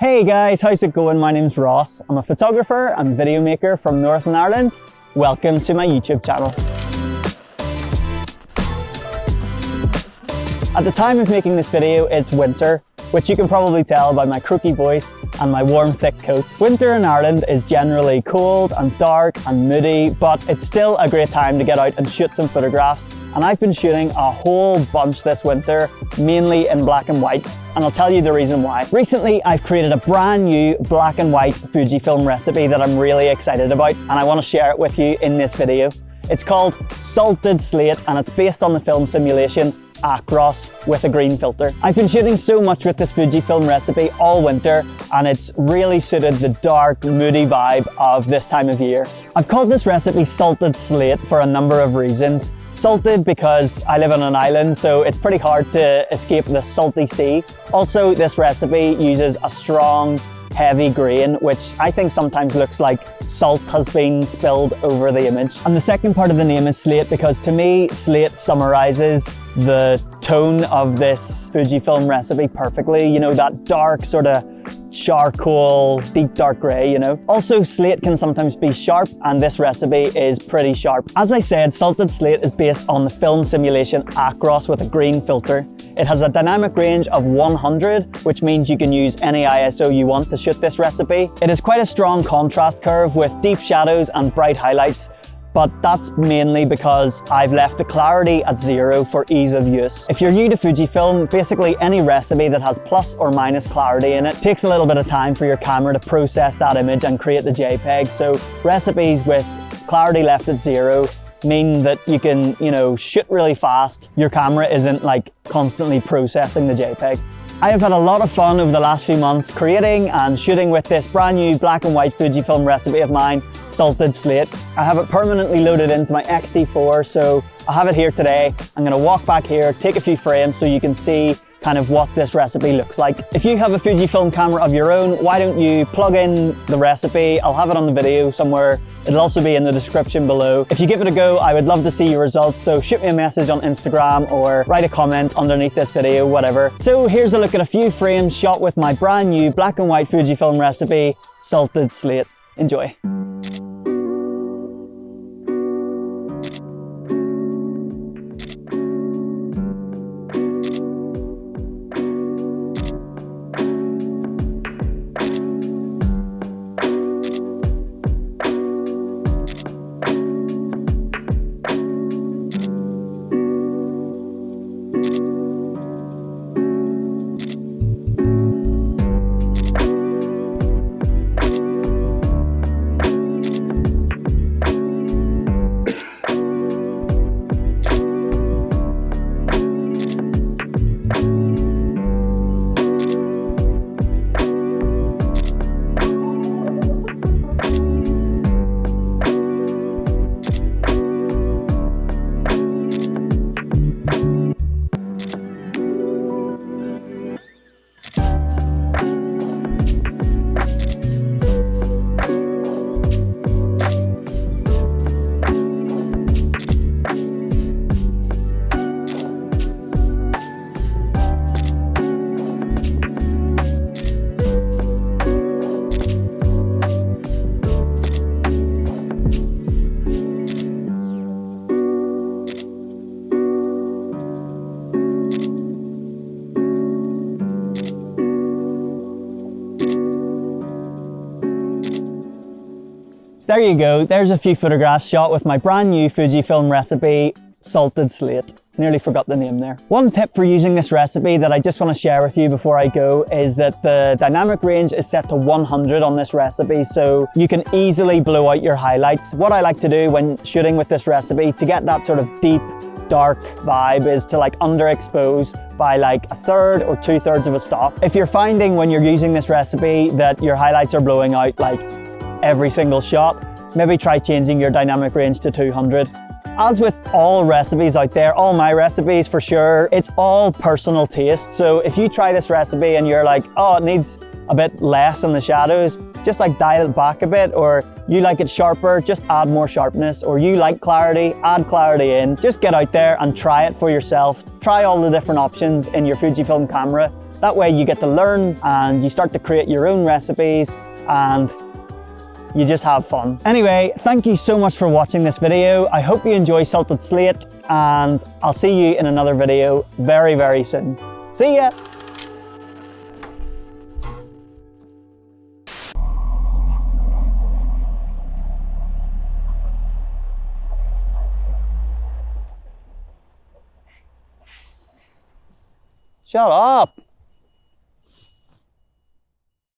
Hey guys, how's it going? My name's Ross. I'm a photographer and video maker from Northern Ireland. Welcome to my YouTube channel. At the time of making this video, it's winter, which you can probably tell by my croaky voice and my warm, thick coat. Winter in Ireland is generally cold and dark and moody, but it's still a great time to get out and shoot some photographs. And I've been shooting a whole bunch this winter, mainly in black and white, and I'll tell you the reason why. Recently, I've created a brand new black and white Fujifilm recipe that I'm really excited about, and I want to share it with you in this video. It's called Salted Slate, and it's based on the film simulation Acros with a green filter. I've been shooting so much with this Fujifilm recipe all winter, and it's really suited the dark, moody vibe of this time of year. I've called this recipe Salted Slate for a number of reasons. Salted because I live on an island, so it's pretty hard to escape the salty sea. Also, this recipe uses a strong, heavy grain, which I think sometimes looks like salt has been spilled over the image. And the second part of the name is Slate because to me, slate summarizes the tone of this Fujifilm recipe perfectly. You know, that dark sort of charcoal, deep dark grey, you know. Also, slate can sometimes be sharp, and this recipe is pretty sharp. As I said, Salted Slate is based on the film simulation Acros with a green filter. It has a dynamic range of 100, which means you can use any ISO you want to shoot this recipe. It is quite a strong contrast curve with deep shadows and bright highlights, but that's mainly because I've left the clarity at 0 for ease of use. If you're new to Fujifilm, basically any recipe that has plus or minus clarity in it takes a little bit of time for your camera to process that image and create the JPEG. So recipes with clarity left at 0 mean that you can, shoot really fast. Your camera isn't like constantly processing the JPEG. I have had a lot of fun over the last few months creating and shooting with this brand new black and white Fujifilm recipe of mine, Salted Slate. I have it permanently loaded into my X-T4, so I have it here today. I'm gonna walk back here, take a few frames so you can see kind of what this recipe looks like. If you have a Fujifilm camera of your own, why don't you plug in the recipe? I'll have it on the video somewhere. It'll also be in the description below. If you give it a go, I would love to see your results, so shoot me a message on Instagram or write a comment underneath this video, whatever. So here's a look at a few frames shot with my brand new black and white Fujifilm recipe, Salted Slate. Enjoy. There you go, there's a few photographs shot with my brand new Fujifilm recipe, Salted Slate. Nearly forgot the name there. One tip for using this recipe that I just want to share with you before I go is that the dynamic range is set to 100 on this recipe, so you can easily blow out your highlights. What I like to do when shooting with this recipe to get that sort of deep, dark vibe is to like underexpose by like 1/3 or 2/3 of a stop. If you're finding when you're using this recipe that your highlights are blowing out like every single shot, maybe try changing your dynamic range to 200. As with all recipes out there, all my recipes for sure, it's all personal taste. So if you try this recipe and you're like, oh, it needs a bit less in the shadows, just like dial it back a bit, or you like it sharper, just add more sharpness, or you like clarity, add clarity in. Just get out there and try it for yourself. Try all the different options in your Fujifilm camera That way you get to learn and you start to create your own recipes and you just have fun. Anyway, thank you so much for watching this video. I hope you enjoy Salted Slate and I'll see you in another video very, very soon. See ya! Shut up!